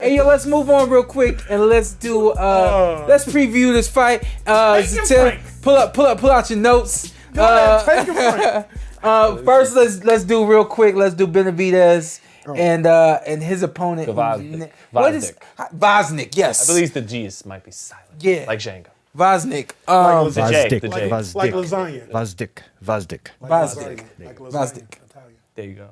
Hey, yo, let's move on real quick and let's do let's preview this fight. Pull out your notes. First, let's do real quick. Let's do Benavidez and his opponent. Gvozdyk. What is Gvozdyk? Yes, I believe the G's might be silent. Yeah, like Django. Gvozdyk. The J. Like lasagna. Gvozdyk. There you go.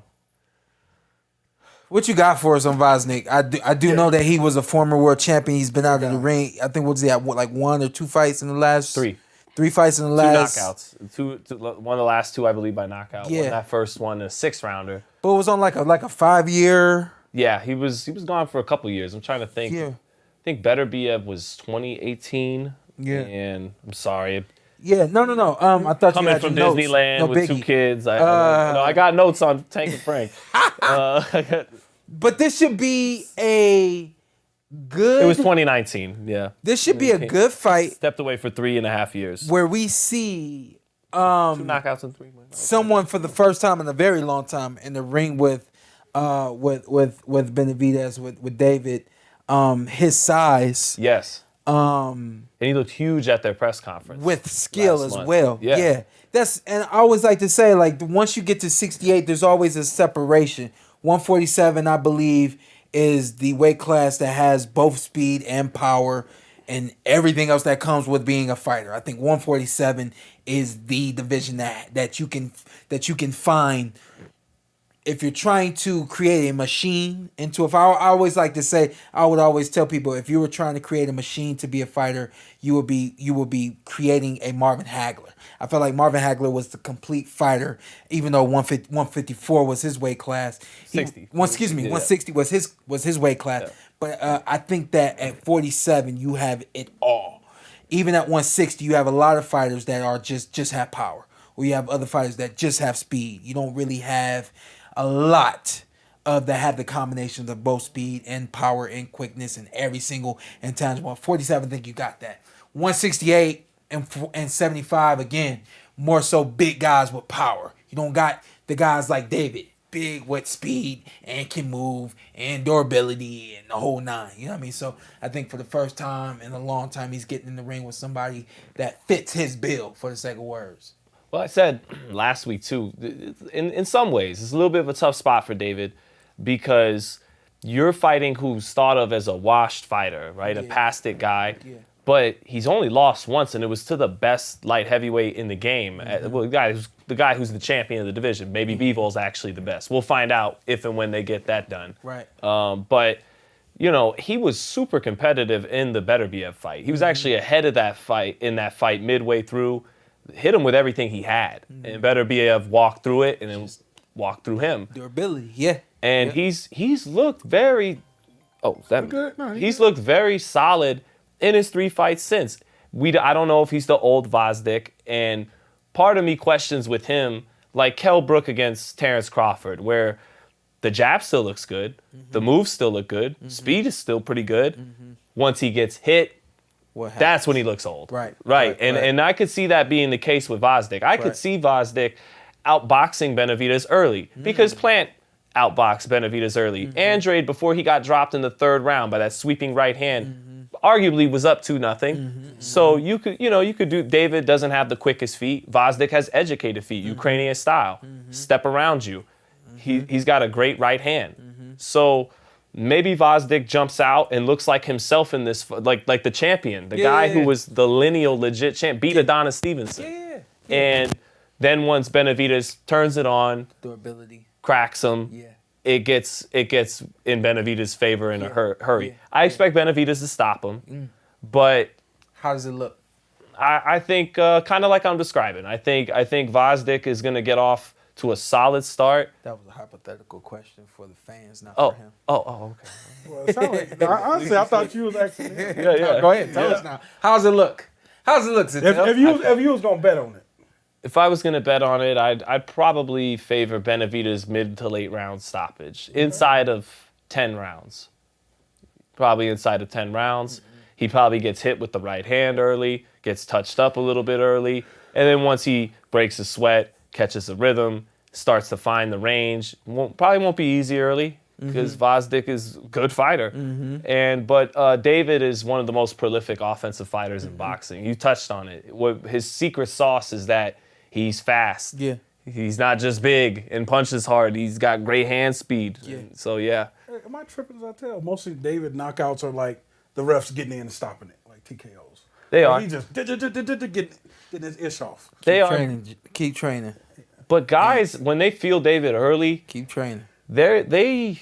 What you got for us on Gvozdyk? I do know that he was a former world champion. He's been out of the ring. I think was he at like 1 or 2 fights in the last 3 fights in the last 2 knockouts. One of the last 2, I believe, by knockout. Yeah. That first one, a 6-rounder. But it was on like a 5-year. Yeah, he was gone for a couple years. I'm trying to think. Yeah. I think Beterbiev was 2018. Yeah. And I'm sorry. Yeah, no. I thought Coming you had from your Disneyland notes. No with biggie. 2 kids. I got notes on Tank and Frank. But this should be a good. It was 2019. Yeah. This should be a good fight Stepped away for 3.5 years. where we see 2 knockouts in 3 months. someone for the first time in a very long time in the ring with Benavidez with David. His size. Yes. And he looked huge at their press conference. With skill last as month. well. Yeah. And I always like to say, like, once you get to 68, there's always a separation. 147, I believe, is the weight class that has both speed and power and everything else that comes with being a fighter. I think 147 is the division that you can find if you're trying to create a machine into a fighter. I always like to say, I would always tell people, if you were trying to create a machine to be a fighter, you would be creating a Marvin Hagler. I felt like Marvin Hagler was the complete fighter, even though 154 was his weight class. 60. 160 was his weight class. Yeah. But I think that at 47 you have it all. Even at 160, you have a lot of fighters that are just have power, or you have other fighters that just have speed. You don't really have a lot that have the combinations of both speed and power and quickness and every single intangible. 47, I think you got that. 168 and 75, again, more so big guys with power. You don't got the guys like David, big with speed and can move and durability and the whole 9. You know what I mean? So I think for the first time in a long time, he's getting in the ring with somebody that fits his bill, for the sake of words. Well, I said last week, too, in some ways, it's a little bit of a tough spot for David because you're fighting who's thought of as a washed fighter, right? Yeah. A past it guy. Yeah. But he's only lost once, and it was to the best light heavyweight in the game. Mm-hmm. Well, the guy who's the champion of the division. Maybe Bivol actually the best. We'll find out if and when they get that done. Right. But, you know, he was super competitive in the Beterbiev fight. He was actually ahead of that fight midway through. Hit him with everything he had, and Beterbiev walked through it, and then walked through him. Durability, yeah. And he's looked very, he's looked very solid in his 3 fights since. I don't know if he's the old Gvozdyk, and part of me questions with him, like Kell Brook against Terrence Crawford, where the jab still looks good, the moves still look good, speed is still pretty good. Once he gets hit, that's when he looks old. Right. And I could see that being the case with Gvozdyk. I could see Gvozdyk outboxing Benavidez early because Plant outboxed Benavidez early. Andrade, before he got dropped in the 3rd round by that sweeping right hand, arguably was up 2-0. So you could do. David doesn't have the quickest feet. Gvozdyk has educated feet, Ukrainian style, step around you. He's got a great right hand. So maybe Gvozdyk jumps out and looks like himself in this, like the champion, the guy who was the lineal legit champ, beat Adonis Stevenson. And then once Benavidez turns it on, durability, cracks him, it gets in Benavidez's favor in a hurry. I expect Benavidez to stop him, but how does it look? I think kind of like I'm describing. I think Gvozdyk is going to get off to a solid start. That was a hypothetical question for the fans, not for him. Okay. Well, it sounded like, honestly, I thought you was asking me. Yeah. Go ahead, tell us now. How's it look? If you was gonna bet on it. If I was gonna bet on it, I'd probably favor Benavidez mid to late round stoppage, inside of 10 rounds. Probably inside of 10 rounds. He probably gets hit with the right hand early, gets touched up a little bit early, and then once he breaks a sweat, catches a rhythm, starts to find the range. Probably won't be easy early. because Gvozdyk is a good fighter. But David is one of the most prolific offensive fighters in boxing. You touched on it. His secret sauce is that he's fast. Yeah. He's not just big and punches hard. He's got great hand speed. Yeah. So, yeah. Hey, am I tripping as I tell? Mostly David knockouts are like the refs getting in and stopping it, like TKOs. They are. He just getting his ish off. They are. Keep training. But guys, when they feel David early, Keep training. they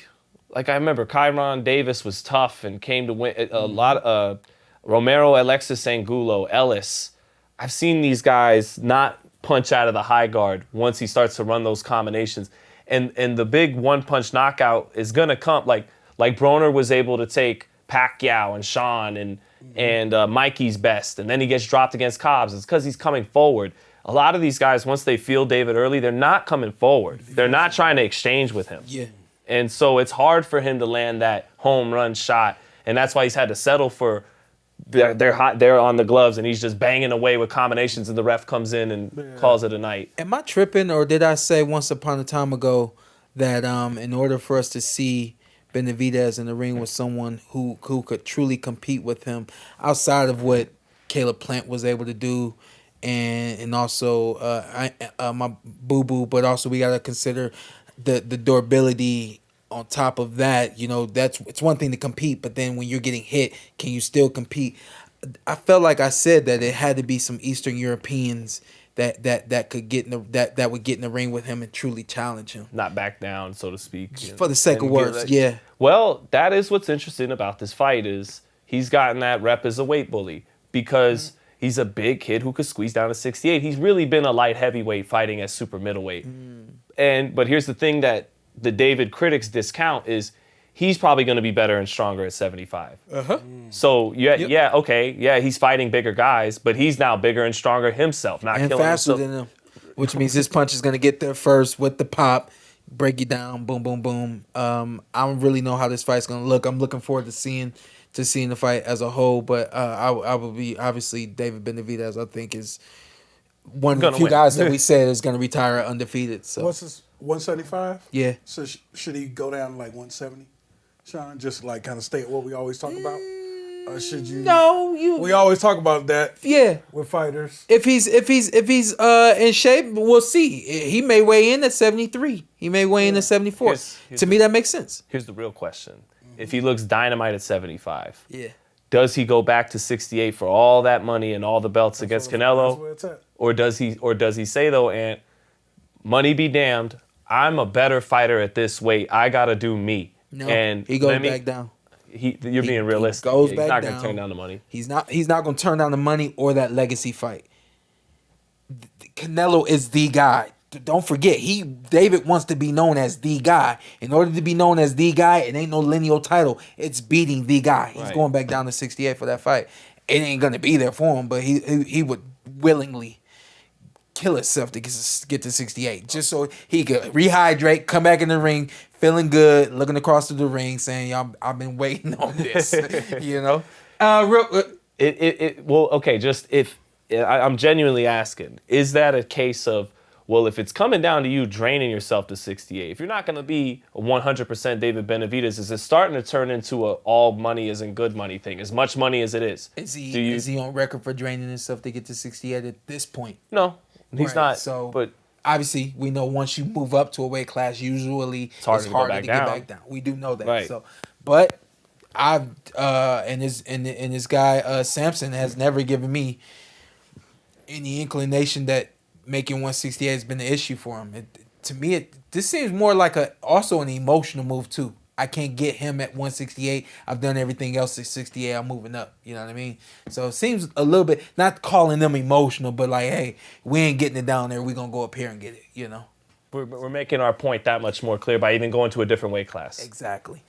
like I remember Kyron Davis was tough and came to win a lot. Romero, Alexis Angulo, Ellis. I've seen these guys not punch out of the high guard once he starts to run those combinations, and the big one punch knockout is gonna come like Broner was able to take Pacquiao and Shawn and Mikey's best, and then he gets dropped against Cobbs. It's because he's coming forward. A lot of these guys, once they feel David early, they're not coming forward. They're not trying to exchange with him. Yeah. And so it's hard for him to land that home run shot, and that's why he's had to settle for they're hot. They're on the gloves, and he's just banging away with combinations, and the ref comes in and calls it a night. Am I tripping, or did I say once upon a time ago that in order for us to see Benavidez in the ring with someone who could truly compete with him outside of what Caleb Plant was able to do, and also my boo boo, but also we gotta consider the durability. On top of that, it's one thing to compete, but then when you're getting hit, can you still compete? I felt like I said that it had to be some Eastern Europeans that could get that would get in the ring with him and truly challenge him. Not back down, so to speak. For the sake of words, yeah. Well, that is what's interesting about this fight is he's gotten that rep as a weight bully because he's a big kid who could squeeze down to 68. He's really been a light heavyweight fighting at super middleweight. But here's the thing that the David critics discount is he's probably going to be better and stronger at 75. So he's fighting bigger guys, but he's now bigger and stronger himself, not and killing faster himself. than them, which means this punch is going to get there first with the pop, break you down, boom, boom, boom. I don't really know how this fight's going to look. I'm looking forward to seeing the fight as a whole, but I will be obviously David Benavidez. I think is one of the few guys that we said is going to retire undefeated. So what's his 175? Yeah. So should he go down to like 170? Shawn, just like kind of state what we always talk about. Or should you? No, we always talk about that. Yeah. With fighters. If he's in shape, we'll see. He may weigh in at 73. He may weigh in at 74. To me, that makes sense. Here's the real question: if he looks dynamite at 75, yeah, does he go back to 68 for all that money and all the belts against Canelo, or does he say though, Antt, money be damned, I'm a better fighter at this weight. I gotta do me. No, and he goes back down. You're being realistic. He's not going to turn down the money. He's not going to turn down the money or that legacy fight. Canelo is the guy. Don't forget, David wants to be known as the guy. In order to be known as the guy, it ain't no lineal title. It's beating the guy. He's going back down to 68 for that fight. It ain't going to be there for him, but he would willingly kill himself to get to 68 just so he could rehydrate, come back in the ring feeling good, looking across the ring saying, I've been waiting on this. I'm genuinely asking, is that a case of, well, if it's coming down to you draining yourself to 68, if you're not going to be a 100% David Benavidez, is it starting to turn into a all money isn't good money thing, as much money as it is? Is he on record for draining himself to get to 68 at this point? No. He's not. So, but obviously, we know once you move up to a weight class, usually it's harder to get back down. We do know that. Right. So, but this guy Sampson has never given me any inclination that making 168 has been an issue for him. To me, this seems more like also an emotional move too. I can't get him at 168. I've done everything else at 68. I'm moving up. You know what I mean? So it seems a little bit, not calling them emotional, but like, hey, we ain't getting it down there. We're going to go up here and get it, We're making our point that much more clear by even going to a different weight class. Exactly.